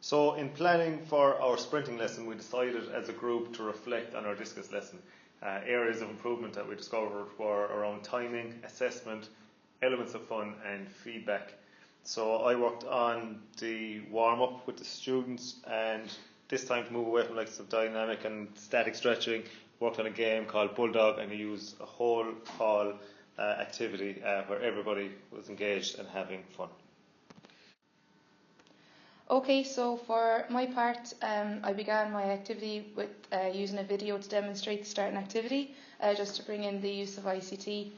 So in planning for our sprinting lesson, we decided as a group to reflect on our discus lesson. Areas of improvement that we discovered were around timing, assessment, elements of fun and feedback. So I worked on the warm-up with the students, and this time to move away from likes of dynamic and static stretching, worked on a game called Bulldog, and we used a whole hall activity where everybody was engaged and having fun. Okay, so for my part, I began my activity with using a video to demonstrate the starting activity, just to bring in the use of ICT.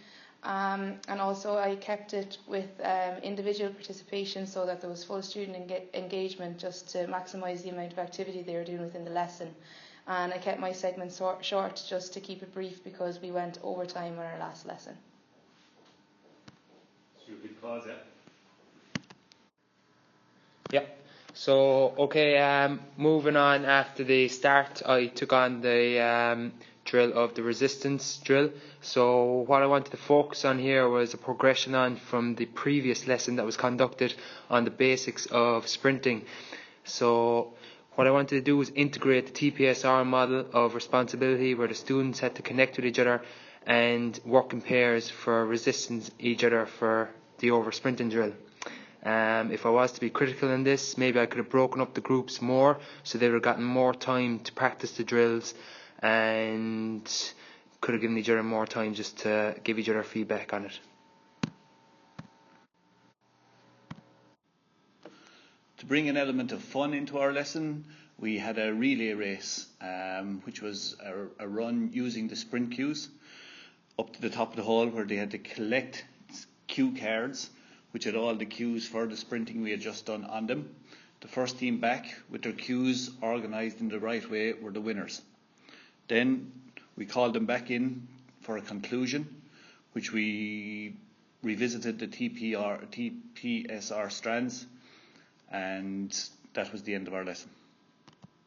And also I kept it with individual participation so that there was full student engagement, just to maximise the amount of activity they were doing within the lesson. And I kept my segments short just to keep it brief, because we went overtime on our last lesson. Should we pause, yeah? Yep. So, okay, moving on after the start, I took on the drill of the resistance drill. So what I wanted to focus on here was a progression on from the previous lesson that was conducted on the basics of sprinting. So what I wanted to do was integrate the TPSR model of responsibility, where the students had to connect with each other and work in pairs for resistance each other for the over sprinting drill. If I was to be critical in this, maybe I could have broken up the groups more so they would have gotten more time to practice the drills, and could have given each other more time just to give each other feedback on it. To bring an element of fun into our lesson, we had a relay race, which was a run using the sprint cues up to the top of the hall, where they had to collect cue cards which had all the cues for the sprinting we had just done on them. The first team back with their cues organised in the right way were the winners. Then we called them back in for a conclusion, which we revisited the TPSR strands, and that was the end of our lesson.